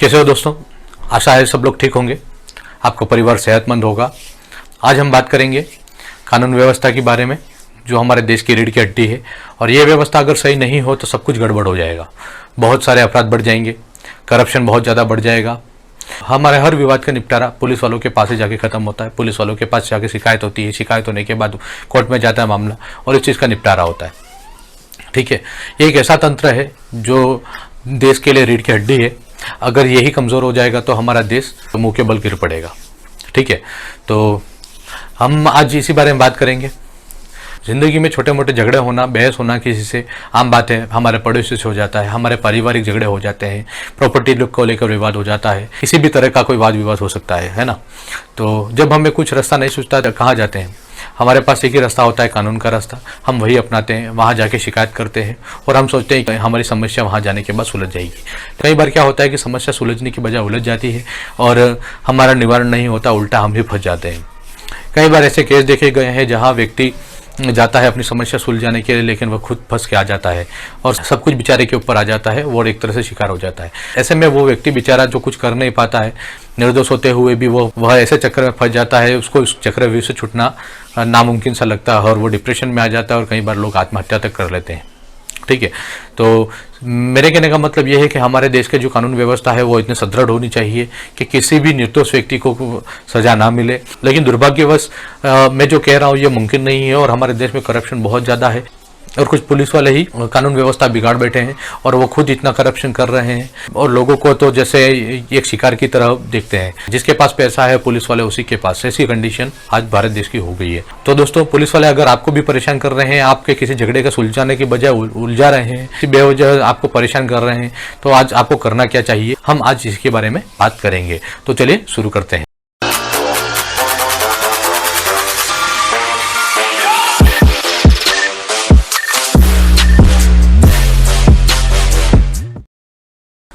कैसे हो दोस्तों? आशा है सब लोग ठीक होंगे, आपका परिवार सेहतमंद होगा। आज हम बात करेंगे कानून व्यवस्था के बारे में, जो हमारे देश की रीढ़ की हड्डी है। और ये व्यवस्था अगर सही नहीं हो तो सब कुछ गड़बड़ हो जाएगा। बहुत सारे अपराध बढ़ जाएंगे, करप्शन बहुत ज़्यादा बढ़ जाएगा। हमारे हर विवाद का निपटारा पुलिस वालों के पास ही जाके खत्म होता है। पुलिस वालों के पास जाके शिकायत होती है, शिकायत होने के बाद कोर्ट में जाता है मामला और इस चीज़ का निपटारा होता है। ठीक है, ये एक ऐसा तंत्र है जो देश के लिए रीढ़ की हड्डी है। अगर यही कमज़ोर हो जाएगा तो हमारा देश मुंह के बल गिर पड़ेगा। ठीक है, तो हम आज इसी बारे में बात करेंगे। ज़िंदगी में छोटे मोटे झगड़े होना, बहस होना किसी से आम बात है। हमारे पड़ोसी से हो जाता है, हमारे पारिवारिक झगड़े हो जाते हैं, प्रॉपर्टी को लेकर विवाद हो जाता है, किसी भी तरह का कोई वाद विवाद हो सकता है ना। तो जब हमें कुछ रास्ता नहीं सूझता तो कहाँ जाते हैं? हमारे पास एक ही रास्ता होता है, कानून का रास्ता। हम वही अपनाते हैं, वहाँ जाके शिकायत करते हैं और हम सोचते हैं कि हमारी समस्या वहाँ जाने के बाद सुलझ जाएगी। कई बार क्या होता है कि समस्या सुलझने की बजाय उलझ जाती है और हमारा निवारण नहीं होता, उल्टा हम भी फंस जाते हैं। कई बार ऐसे केस देखे गए हैं जहाँ व्यक्ति जाता है अपनी समस्या सुलझाने के लिए, लेकिन वह खुद फंस के आ जाता है और सब कुछ बेचारे के ऊपर आ जाता है, वो एक तरह से शिकार हो जाता है। ऐसे में वो व्यक्ति बेचारा जो कुछ कर नहीं पाता है, निर्दोष होते हुए भी वह ऐसे चक्कर में फंस जाता है, उसको उस चक्रव्यूह से छूटना नामुमकिन सा लगता है और वो डिप्रेशन में आ जाता है और कई बार लोग आत्महत्या तक कर लेते हैं। ठीक है, तो मेरे कहने का मतलब यह है कि हमारे देश के जो कानून व्यवस्था है वो इतने सुदृढ़ होनी चाहिए कि किसी भी निर्दोष व्यक्ति को सजा ना मिले। लेकिन दुर्भाग्यवश मैं जो कह रहा हूँ ये मुमकिन नहीं है और हमारे देश में करप्शन बहुत ज़्यादा है और कुछ पुलिस वाले ही कानून व्यवस्था बिगाड़ बैठे हैं और वो खुद इतना करप्शन कर रहे हैं और लोगों को तो जैसे एक शिकार की तरह देखते हैं। जिसके पास पैसा है पुलिस वाले उसी के पास, ऐसी कंडीशन आज भारत देश की हो गई है। तो दोस्तों, पुलिस वाले अगर आपको भी परेशान कर रहे हैं, आपके किसी झगड़े का सुलझाने की बजाय उलझा रहे हैं, बेवजह आपको परेशान कर रहे हैं, तो आज आपको करना क्या चाहिए, हम आज इसके बारे में बात करेंगे। तो चलिए शुरू करते हैं।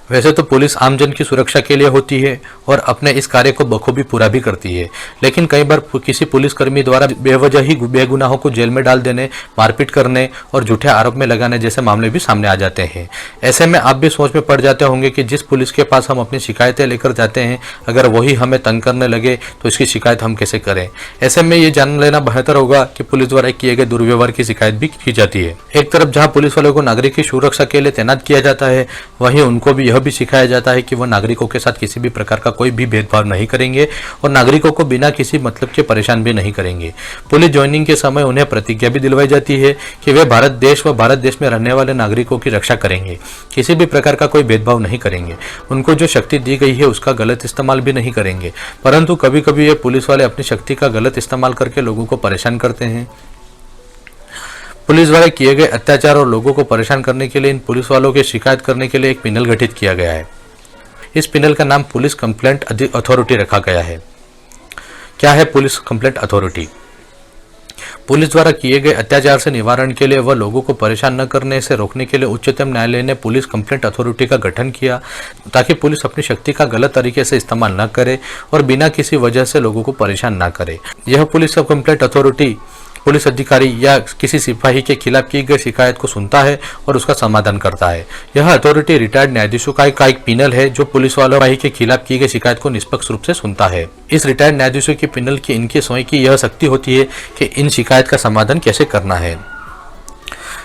वैसे तो पुलिस आमजन की सुरक्षा के लिए होती है और अपने इस कार्य को बखूबी पूरा भी करती है, लेकिन कई बार किसी पुलिसकर्मी द्वारा बेवजह ही बेगुनाहों को जेल में डाल देने, मारपीट करने और झूठे आरोप में लगाने जैसे मामले भी सामने आ जाते हैं। ऐसे में आप भी सोच में पड़ जाते होंगे कि जिस पुलिस के पास हम अपनी शिकायतें लेकर जाते हैं, अगर वही हमें तंग करने लगे तो इसकी शिकायत हम कैसे करें। ऐसे में ये जान लेना बेहतर होगा कि पुलिस द्वारा किए गए दुर्व्यवहार की शिकायत भी की जाती है। एक तरफ जहाँ पुलिस वालों को नागरिक की सुरक्षा के लिए तैनात किया जाता है, वहीं उनको भी भी सिखाया जाता है कि वह नागरिकों के साथ किसी भी प्रकार का कोई भी भेदभाव नहीं करेंगे और नागरिकों को बिना किसी मतलब के परेशान भी नहीं करेंगे। पुलिस ज्वाइनिंग के समय उन्हें प्रतिज्ञा भी दिलवाई जाती है कि वे भारत देश व भारत देश में रहने वाले नागरिकों की रक्षा करेंगे, किसी भी प्रकार का कोई भेदभाव नहीं करेंगे, उनको जो शक्ति दी गई है उसका गलत इस्तेमाल भी नहीं करेंगे। परंतु कभी कभी ये पुलिस वाले अपनी शक्ति का गलत इस्तेमाल करके लोगों को परेशान करते हैं। पुलिस द्वारा किए गए अत्याचार और लोगों को परेशान करने के लिए इन पुलिस वालों की शिकायत करने के लिए एक पैनल गठित किया गया है। इस पैनल का नाम पुलिस कंप्लेंट अथॉरिटी रखा गया है। क्या है पुलिस कंप्लेंट अथॉरिटी? पुलिस द्वारा किए गए अत्याचार से निवारण के लिए व लोगों को परेशान न करने से रोकने के लिए उच्चतम न्यायालय ने पुलिस कंप्लेंट अथॉरिटी का गठन किया, ताकि पुलिस अपनी शक्ति का गलत तरीके से इस्तेमाल न करे और बिना किसी वजह से लोगों को परेशान न करे। यह पुलिस कंप्लेंट अथॉरिटी पुलिस अधिकारी या किसी सिपाही के खिलाफ की गई शिकायत को सुनता है और उसका समाधान करता है। यह अथॉरिटी रिटायर्ड न्यायाधीशों का एक पैनल है जो पुलिस वालों के खिलाफ की गई शिकायत को निष्पक्ष रूप से सुनता है। इस रिटायर्ड न्यायाधीशों के पैनल की इनके स्वयं की यह शक्ति होती है कि इन शिकायत का समाधान कैसे करना है।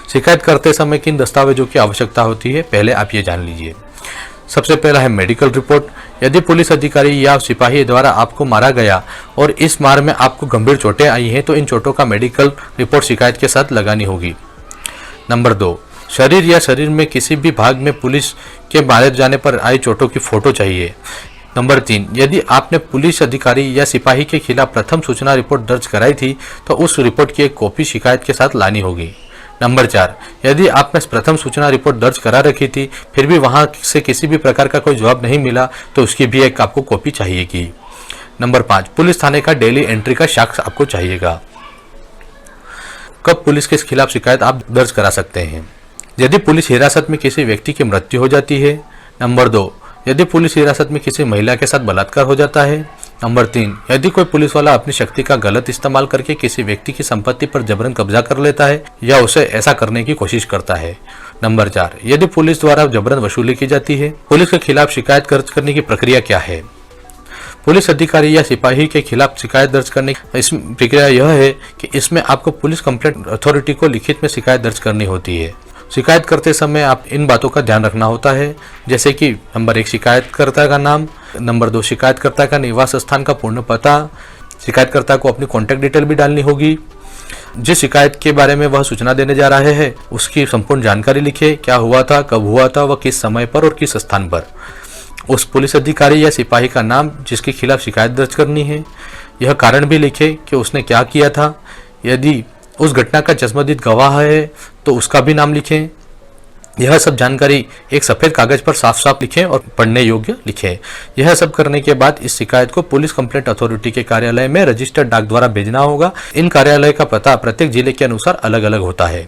शिकायत करते समय किन दस्तावेजों की आवश्यकता होती है, पहले आप ये जान लीजिए। सबसे पहला है मेडिकल रिपोर्ट। यदि पुलिस अधिकारी या सिपाही द्वारा आपको मारा गया और इस मार में आपको गंभीर चोटें आई हैं तो इन चोटों का मेडिकल रिपोर्ट शिकायत के साथ लगानी होगी। नंबर 2, शरीर या शरीर में किसी भी भाग में पुलिस के मारे जाने पर आई चोटों की फोटो चाहिए। नंबर 3, यदि आपने पुलिस अधिकारी या सिपाही के खिलाफ प्रथम सूचना रिपोर्ट दर्ज कराई थी तो उस रिपोर्ट की एक कॉपी शिकायत के साथ लानी होगी। नंबर 4, यदि आपने प्रथम सूचना रिपोर्ट दर्ज करा रखी थी फिर भी वहां से किसी भी प्रकार का कोई जवाब नहीं मिला तो उसकी भी एक आपको कॉपी चाहिएगी। नंबर 5, पुलिस थाने का डेली एंट्री का साक्ष्य आपको चाहिएगा। कब पुलिस के खिलाफ शिकायत आप दर्ज करा सकते हैं? यदि पुलिस हिरासत में किसी व्यक्ति की मृत्यु हो जाती है। नंबर 2, यदि पुलिस हिरासत में किसी महिला के साथ बलात्कार हो जाता है। नंबर 3, यदि कोई पुलिस वाला अपनी शक्ति का गलत इस्तेमाल करके किसी व्यक्ति की संपत्ति पर जबरन कब्जा कर लेता है या उसे ऐसा करने की कोशिश करता है। नंबर 4, यदि पुलिस द्वारा जबरन वसूली की जाती है। पुलिस के खिलाफ शिकायत दर्ज करने की प्रक्रिया क्या है? पुलिस अधिकारी या सिपाही के खिलाफ शिकायत दर्ज करने की इस प्रक्रिया यह है कि इसमें आपको पुलिस कंप्लेंट अथॉरिटी को लिखित में शिकायत दर्ज करनी होती है। शिकायत करते समय आप इन बातों का ध्यान रखना होता है, जैसे कि नंबर 1 शिकायतकर्ता का नाम, नंबर 2 शिकायतकर्ता का निवास स्थान का पूर्ण पता, शिकायतकर्ता को अपनी कॉन्टैक्ट डिटेल भी डालनी होगी, जिस शिकायत के बारे में वह सूचना देने जा रहे हैं उसकी संपूर्ण जानकारी लिखे, क्या हुआ था, कब हुआ था, वह किस समय पर और किस स्थान पर, उस पुलिस अधिकारी या सिपाही का नाम जिसके खिलाफ शिकायत दर्ज करनी है, यह कारण भी लिखे कि उसने क्या किया था, यदि उस घटना का चश्मदीद गवाह है तो उसका भी नाम लिखें। यह सब जानकारी एक सफ़ेद कागज पर साफ साफ लिखें और पढ़ने योग्य लिखें। यह सब करने के बाद इस शिकायत को पुलिस कंप्लेंट अथॉरिटी के कार्यालय में रजिस्टर्ड डाक द्वारा भेजना होगा। इन कार्यालय का पता प्रत्येक जिले के अनुसार अलग अलग होता है।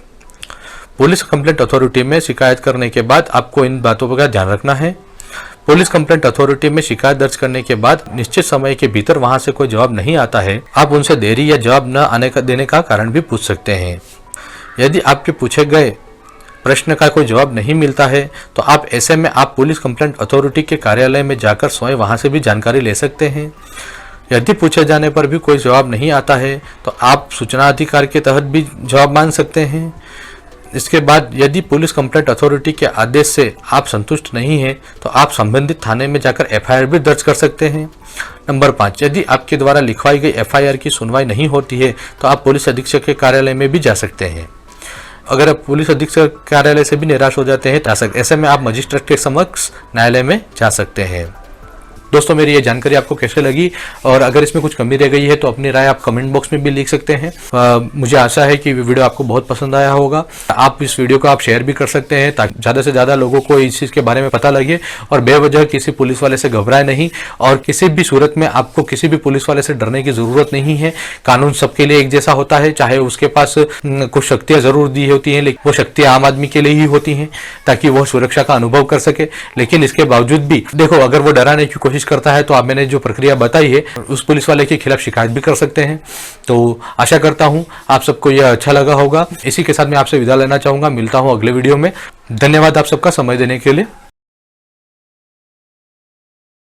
पुलिस कंप्लेंट अथॉरिटी में शिकायत करने के बाद आपको इन बातों का ध्यान रखना है। पुलिस कंप्लेंट अथॉरिटी में शिकायत दर्ज करने के बाद निश्चित समय के भीतर वहां से कोई जवाब नहीं आता है, आप उनसे देरी या जवाब न देने का कारण भी पूछ सकते हैं। यदि आपके पूछे गए प्रश्न का कोई जवाब नहीं मिलता है तो आप ऐसे में आप पुलिस कंप्लेंट अथॉरिटी के कार्यालय में जाकर स्वयं वहां से भी जानकारी ले सकते हैं। यदि पूछे जाने पर भी कोई जवाब नहीं आता है तो आप सूचना अधिकार के तहत भी जवाब मांग सकते हैं। इसके बाद यदि पुलिस कंप्लेंट अथॉरिटी के आदेश से आप संतुष्ट नहीं हैं तो आप संबंधित थाने में जाकर एफआईआर भी दर्ज कर सकते हैं। नंबर 5, यदि आपके द्वारा लिखवाई गई एफआईआर की सुनवाई नहीं होती है तो आप पुलिस अधीक्षक के कार्यालय में भी जा सकते हैं। अगर आप पुलिस अधीक्षक कार्यालय से भी निराश हो जाते हैं ऐसे में आप मजिस्ट्रेट के समक्ष न्यायालय में जा सकते हैं। दोस्तों, मेरी ये जानकारी आपको कैसे लगी और अगर इसमें कुछ कमी रह गई है तो अपनी राय आप कमेंट बॉक्स में भी लिख सकते हैं। मुझे आशा है कि वीडियो आपको बहुत पसंद आया होगा। आप इस वीडियो को आप शेयर भी कर सकते हैं ताकि ज़्यादा से ज़्यादा लोगों को इस चीज़ के बारे में पता लगे और बेवजह किसी पुलिस वाले से घबराए नहीं। और किसी भी सूरत में आपको किसी भी पुलिस वाले से डरने की ज़रूरत नहीं है। कानून सबके लिए एक जैसा होता है, चाहे उसके पास कुछ शक्तियाँ ज़रूर दी होती हैं लेकिन वो शक्तियाँ आम आदमी के लिए ही होती हैं ताकि वह सुरक्षा का अनुभव कर सके। लेकिन इसके बावजूद भी देखो, अगर वो डराने की कोशिश करता है तो आप मैंने जो प्रक्रिया बताई है उस पुलिस वाले के खिलाफ शिकायत भी कर सकते हैं। तो आशा करता हूं आप सबको यह अच्छा लगा होगा। इसी के साथ मैं आपसे विदा लेना चाहूंगा। मिलता हूं अगले वीडियो में। धन्यवाद आप सबका समय देने के लिए।